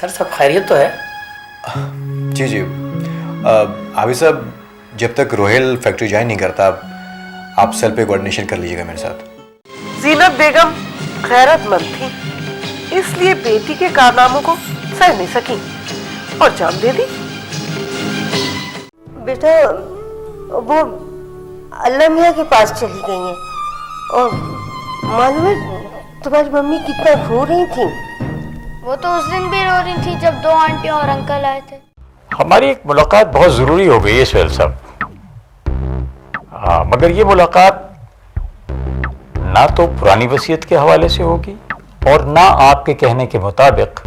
Sir सब खैरियत तो है? जी जी। हाफिज साहब, जब तक रोहेल फैक्ट्री ज्वाइन नहीं करता आप सेल पे कोऑर्डिनेशन कर लीजिएगा मेरे साथ। जीनत बेगम गैरतमंद थी, इसलिए बेटी के कारनामों को सह नहीं सकी और जान दे दी। बेटा वो अल्लाह मियाँ के पास चली गई हैं और मालूम है तुम्हारी मम्मी कितना रो रही थी। वो तो उस दिन भी रो रही थी जब 2 आंटी और अंकल आए थे। हमारी एक मुलाकात बहुत ज़रूरी हो गई है सोहेल साहब। मगर ये मुलाकात ना तो पुरानी वसीयत के हवाले से होगी और ना आपके कहने के मुताबिक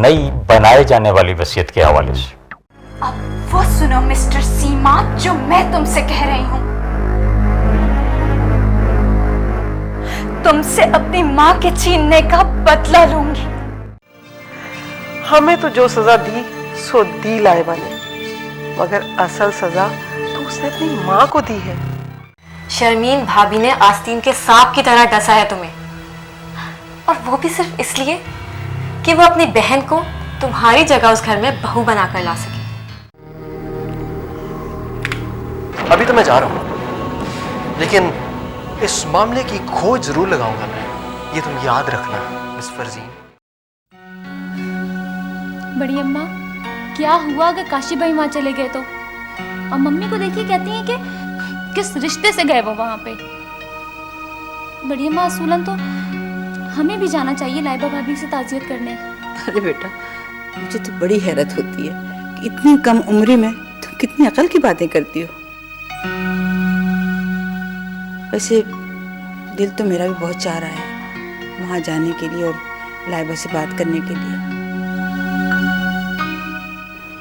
नई बनाए जाने वाली वसीयत के हवाले से। अब वो सुनो मिस्टर सीमा, जो मैं तुमसे कह रही हूँ। तुमसे अपनी माँ के छीनने का बदला लूंगी। हमें तो जो सजा दी सो दी लाइबा ने, मगर असल सजा तो उसने अपनी माँ को दी है। शर्मीन भाभी ने आस्तीन के सांप की तरह डसा है तुम्हें, और वो भी सिर्फ इसलिए कि वो अपनी बहन को तुम्हारी जगह उस घर में बहू बनाकर ला सके। अभी तो मैं जा रहा हूं, लेकिन इस मामले की खोज जरूर लगाऊंगा मैं, ये तुम याद रखना मिस फरजीन। बड़ी अम्मा, क्या हुआ अगर काशी भाई वहां चले गए तो? और मम्मी को देखिए, कहती हैं कि किस रिश्ते से गए वो वहां पे। बड़ी अम्मा, असूलन तो हमें भी जाना चाहिए लाइबा भाभी से ताजियत करने। अरे बेटा, मुझे तो बड़ी हैरत होती है कि इतनी कम उम्र में तुम कितनी अकल की बातें करती हो। वैसे दिल तो मेरा भी बहुत चाह रहा है वहां जाने के लिए और लाइबा से बात करने के लिए,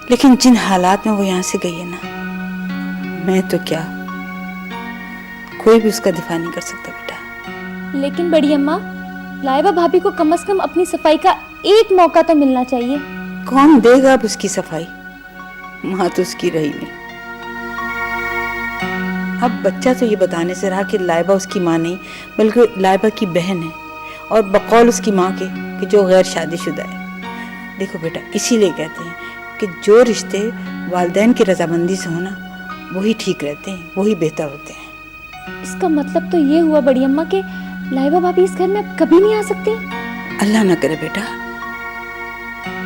लेकिन जिन हालात में वो यहाँ से गई है ना, मैं तो क्या, कोई भी उसका दिफा नहीं कर सकता बेटा। लेकिन बड़ी अम्मा, लाइबा भाभी को कम से कम अपनी सफाई का एक मौका तो मिलना चाहिए। कौन देगा अब उसकी सफाई? माँ तो उसकी रही नहीं। अब बच्चा तो ये बताने से रहा कि लाइबा उसकी माँ नहीं बल्कि लाइबा की बहन है, और बकौल उसकी माँ के कि जो गैर शादीशुदा है। देखो बेटा, इसीलिए कहते हैं कि जो रिश्ते वालिदैन की रजामंदी से होना वही ठीक रहते हैं, वही बेहतर होते हैं। इसका मतलब तो ये हुआ बड़ी अम्मा कि लाइबा भाभी इस घर में अब कभी नहीं आ सकती? अल्लाह ना करे बेटा,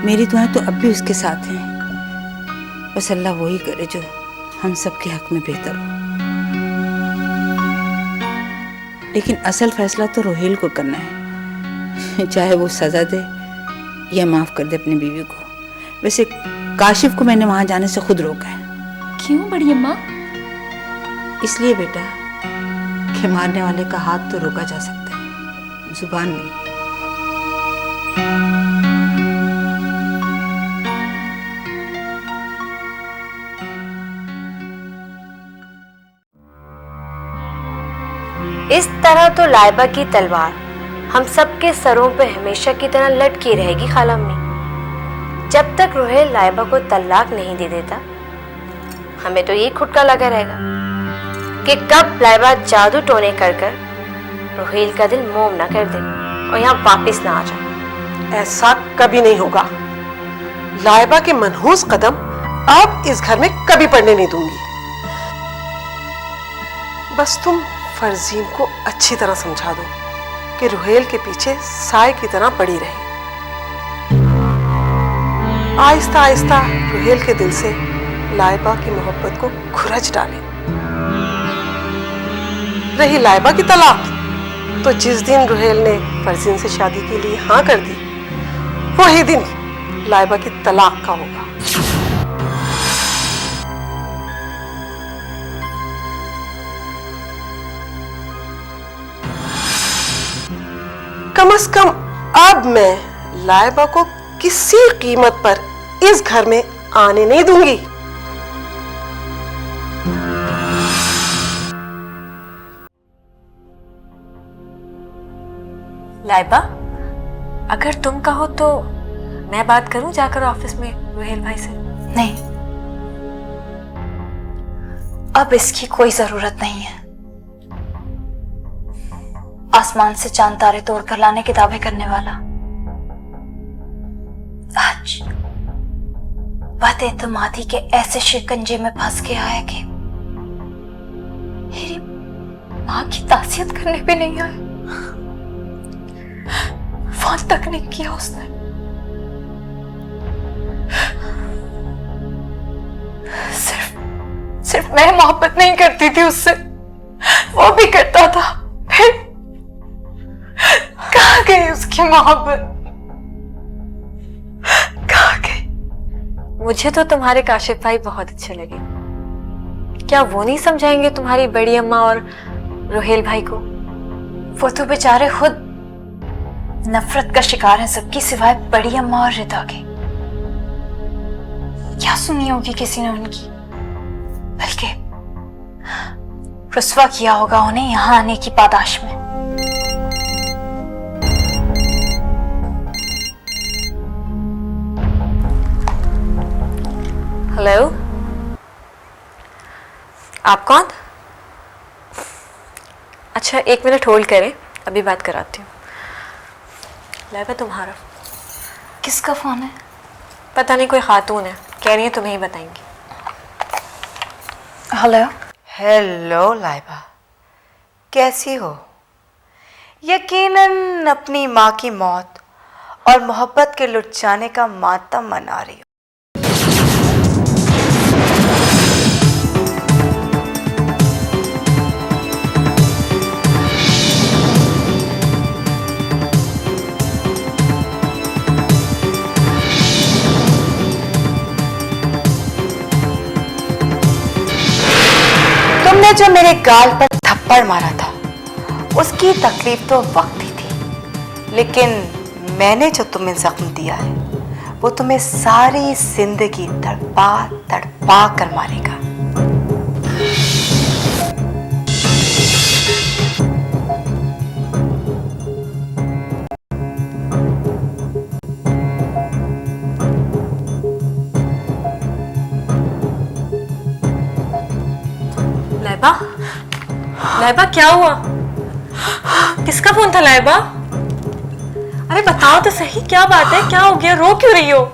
मेरी दुआएं तो अब भी उसके साथ हैं। बस अल्लाह वही करे जो हम सबके हक में बेहतर हो। लेकिन असल फैसला तो रोहेल को करना है, चाहे वो सजा दे या माफ कर दे अपनी बीवी को। वैसे काशिफ को मैंने वहां जाने से खुद रोका है। क्यों बड़ी अम्मा? इसलिए बेटा कि मारने वाले का हाथ तो रोका जा सकता है, जुबान नहीं। इस तरह तो लाइबा की तलवार हम सबके सरों पे हमेशा की तरह लटकी रहेगी खाला अम्मी। जब तक रोहेल लाइबा को तलाक नहीं दे देता, हमें तो ये खुटका लगा रहेगा कि कब लाइबा जादू टोने कर कर रोहेल का दिल मोम ना कर दे और यहाँ वापस ना आ जाए। ऐसा कभी नहीं होगा। लाइबा के मनहूस कदम अब इस घर में कभी पड़ने नहीं दूंगी। बस तुम फरजीन को अच्छी तरह समझा दो कि रोहेल के पीछे साए की तरह पड़ी रहे। आहिस्ता आहिस्ता रोहेल के दिल से लाइबा की मोहब्बत को खुरच डालें। रही लाइबा की तलाक, तो जिस दिन रोहेल ने फरजीन से शादी के लिए हाँ कर दी, वही दिन लाइबा की तलाक का होगा। कम से कम अब मैं लाइबा को किसी कीमत पर इस घर में आने नहीं दूंगी। लाइबा, अगर तुम कहो तो मैं बात करूं जाकर ऑफिस में रोहेल भाई से? नहीं, अब इसकी कोई जरूरत नहीं है। आसमान से चांद तारे तोड़कर लाने के दावे करने वाला आज बदएतमादी के ऐसे शिकंजे में फंस गया है कि मेरी माँ की तासीयत करने पे नहीं आया, फोन तक नहीं किया उसने। सिर्फ मैं मोहब्बत नहीं करती थी उससे, वो भी करता था। फिर कहाँ गई उसकी मोहब्बत, कहाँ गई? मुझे तो तुम्हारे काशिफ भाई बहुत अच्छे लगे। क्या वो नहीं समझाएंगे तुम्हारी बड़ी अम्मा और रोहेल भाई को? वो तो बेचारे खुद नफरत का शिकार हैं सबकी सिवाय बड़ी अम्मा और रिदा के। क्या सुनी होगी किसी ने उनकी, बल्कि रुस्वा किया होगा उन्हें यहां आने की पादाश में। हेलो, आप कौन? अच्छा, 1 मिनट होल्ड करें, अभी बात कराती हूँ। लाइबा तुम्हारा। किसका फोन है? पता नहीं, कोई खातून है, कह रही है तुम्हें ही बताएंगी। हेलो। हेलो लाइबा, कैसी हो? यकीनन अपनी माँ की मौत और मोहब्बत के लुट जाने का मातम मना रही हो। तुमने जो मेरे गाल पर थप्पड़ मारा था उसकी तकलीफ तो वक्त ही थी, लेकिन मैंने जो तुम्हें जख्म दिया है वो तुम्हें सारी जिंदगी तड़पा तड़पा कर मारेगा। लाइबा, लाइबा क्या हुआ? किसका फोन था लाइबा? अरे बताओ तो सही, क्या बात है, क्या हो गया, रो क्यों रही हो?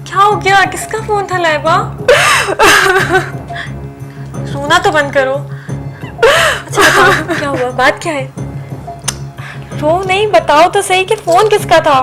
क्या हो गया, किसका फोन था लाइबा? रोना तो बंद करो। अच्छा बताओ क्या हुआ, बात क्या है? रो नहीं, बताओ तो सही कि फोन किसका था?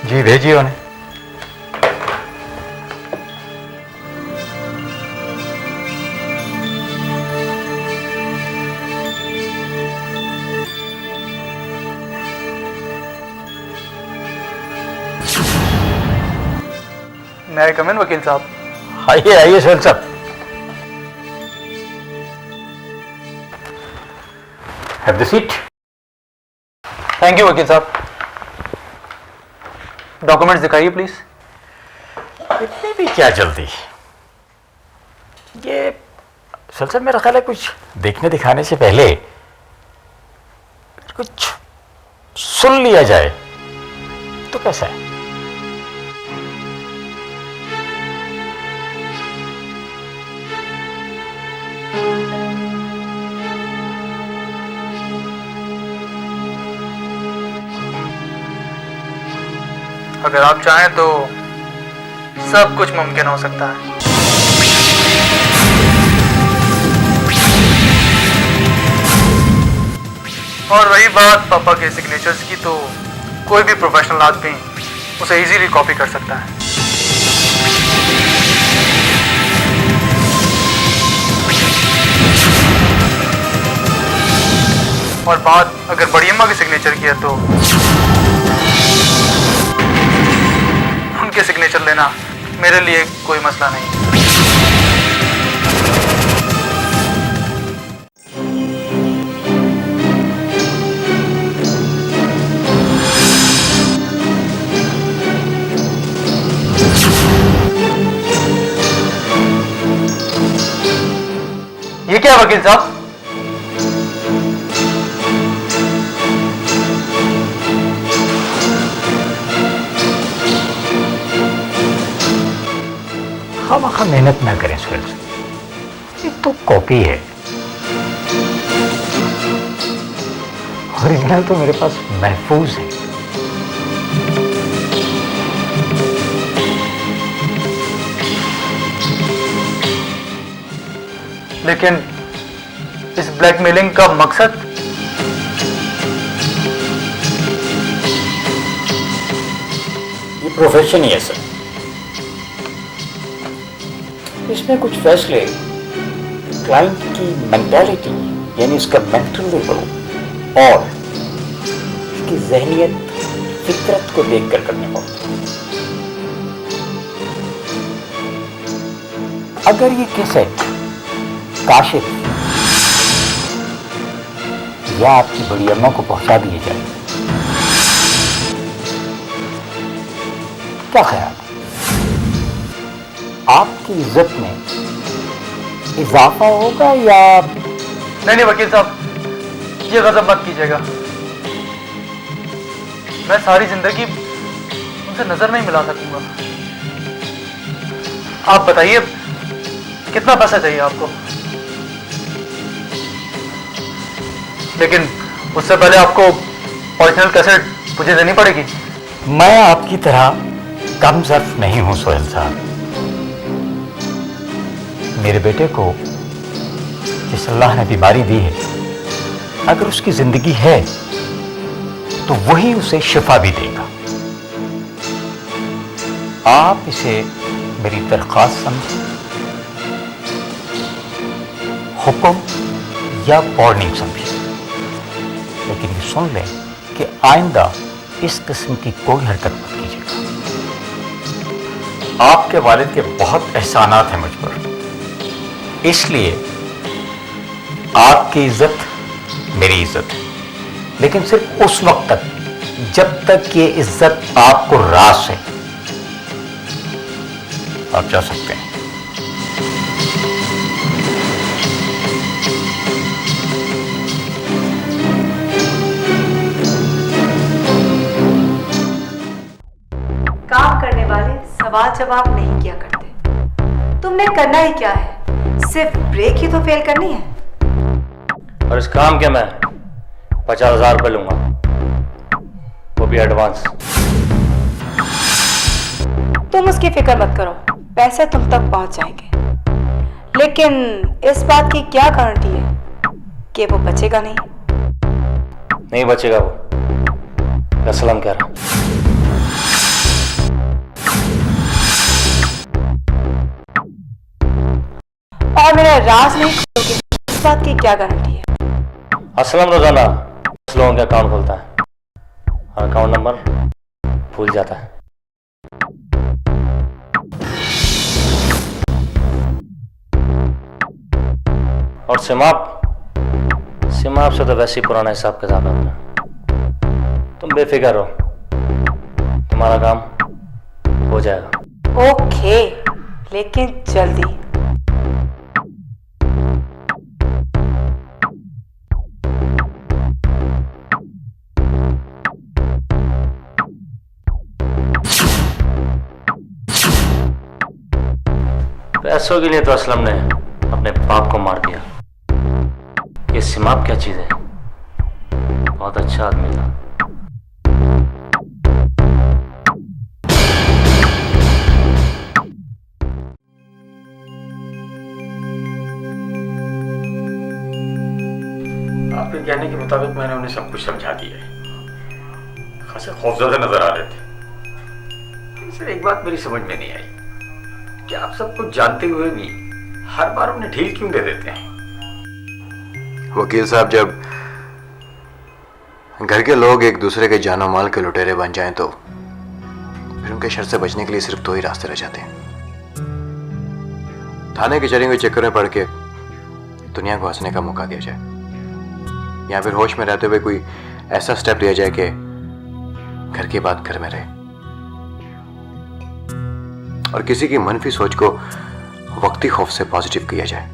जी भेजिए उन्हें। मैं कम इन वकील साहब? आइए आइए सोहेल साहब। Have the seat. Thank you वकील साहब। डॉक्यूमेंट्स दिखाइए प्लीज। इतनी भी क्या जल्दी? ये सोहेल साहब मेरा ख्याल है कुछ देखने दिखाने से पहले कुछ सुन लिया जाए तो कैसा है? अगर आप चाहें तो सब कुछ मुमकिन हो सकता है। और रही बात पापा के सिग्नेचर्स की, तो कोई भी प्रोफेशनल आदमी उसे इजीली कॉपी कर सकता है। और बात अगर बड़ी अम्मा के सिग्नेचर की है तो उनके सिग्नेचर लेना मेरे लिए कोई मसला नहीं। क्या है वकील साहब? हम मेहनत ना करें सुहेल साहब, ये तो कॉपी है, ओरिजिनल तो मेरे पास महफूज है। लेकिन इस ब्लैकमेलिंग का मकसद? ये प्रोफेशन ही है सर, इसमें कुछ फैसले क्लाइंट की मेंटालिटी यानी इसका मेंटल लेवल और इसकी जहनियत फितरत को देखकर करने पड़ते हैं। अगर ये कैसेट काशिफ या आपकी बड़ी अम्मा को पहुंचा दिए जाए, क्या ख्याल? आपकी इज्जत में इजाफा होगा या? नहीं वकील साहब, ये गजब मत कीजिएगा। मैं सारी जिंदगी उनसे नजर नहीं मिला सकूंगा। आप बताइए कितना पैसा चाहिए आपको? लेकिन उससे पहले आपको ओरिजिनल कैसेट मुझे देनी पड़ेगी। मैं आपकी तरह कम ज़र्फ नहीं हूं सोहेल साहब। मेरे बेटे को जिस अल्लाह ने बीमारी दी है, अगर उसकी जिंदगी है तो वही उसे शिफा भी देगा। आप इसे मेरी दरख्वास्त समझें, हुक्म या वार्निंग समझें, लेकिन ये सुन लें कि आइंदा इस किस्म की कोई हरकत मत कीजिएगा। आपके वालिद के बहुत एहसानात हैं मुझ पर, इसलिए आपकी इज्जत मेरी इज्जत है, लेकिन सिर्फ उस वक्त तक जब तक ये इज्जत आपको रास है। आप जा सकते हैं। काम करने वाले सवाल जवाब नहीं किया करते। तुमने करना ही क्या है? सिर्फ ब्रेक ही तो फेल करनी है। और इस काम के मैं 50,000 रुपये लूंगा, वो भी एडवांस। तुम उसकी फिक्र मत करो, पैसे तुम तक पहुंच जाएंगे। लेकिन इस बात की क्या गारंटी है कि वो बचेगा नहीं? नहीं बचेगा वो, असलम कह रहा। और मेरा राज नहीं खोलोगे, इस बात की क्या गारंटी है? असलम रोजाना 10 लोगों के अकाउंट खोलता है और अकाउंट नंबर भूल जाता है। और सिमाप से तो वैसे ही पुराना हिसाब किताब है अपना। तुम बेफिक्र रहो, तुम्हारा काम हो जाएगा। ओके, लेकिन जल्दी। पैसों के लिए तो असलम ने अपने बाप को मार दिया। ये सिमाप क्या चीज है? बहुत अच्छा आदमी था। आपके कहने के मुताबिक मैंने उन्हें सब कुछ समझा दिया है। खासे खौफजदा नजर आ रहे थे। सर एक बात मेरी समझ में नहीं आई कि आप सब कुछ जानते हुए भी हर बार उन्हें ढील क्यों दे देते हैं? वकील साहब, जब घर के लोग एक दूसरे के जानो माल के लुटेरे बन जाएं तो फिर उनके शर से बचने के लिए सिर्फ 2 ही रास्ते रह जाते हैं। थाने के चले हुए चक्कर में पड़ के दुनिया को हंसने का मौका दिया जाए, या फिर होश में रहते हुए कोई ऐसा स्टेप लिया जाए कि घर की बात घर में रहे और किसी की मनफी सोच को वक्ती खौफ से पॉजिटिव किया जाए।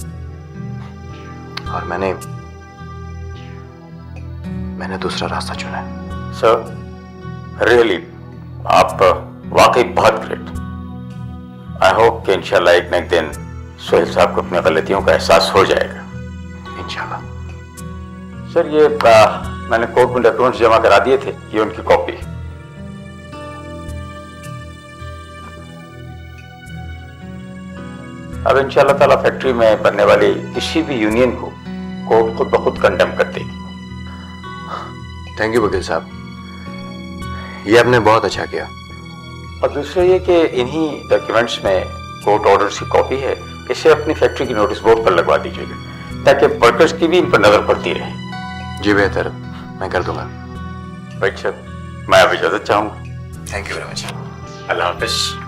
और मैंने दूसरा रास्ता चुना है। सर रियली आप वाकई बहुत ग्रेट। आई होप कि इंशाल्लाह एक न एक दिन सोहेल साहब को अपनी गलतियों का एहसास हो जाएगा। इंशाल्लाह। सर ये मैंने कोर्ट में डॉक्यूमेंट्स जमा करा दिए थे, ये उनकी कॉपी। अब इंशाल्लाह ताला फैक्ट्री में बनने वाली किसी भी यूनियन को कोर्ट खुद ब खुद कंडेम कर देगी। थैंक यू वकील साहब, ये आपने बहुत अच्छा किया। और दूसरा ये कि इन्हीं डॉक्यूमेंट्स में कोर्ट ऑर्डर्स की कॉपी है, इसे अपनी फैक्ट्री की नोटिस बोर्ड पर लगवा दीजिएगा ताकि वर्कर्स की भी इन पर नजर पड़ती रहे। जी बेहतर, मैं कर दूंगा। अच्छा, मैं अब इजाजत चाहूंगा। Thank you very much. Allah Hafiz.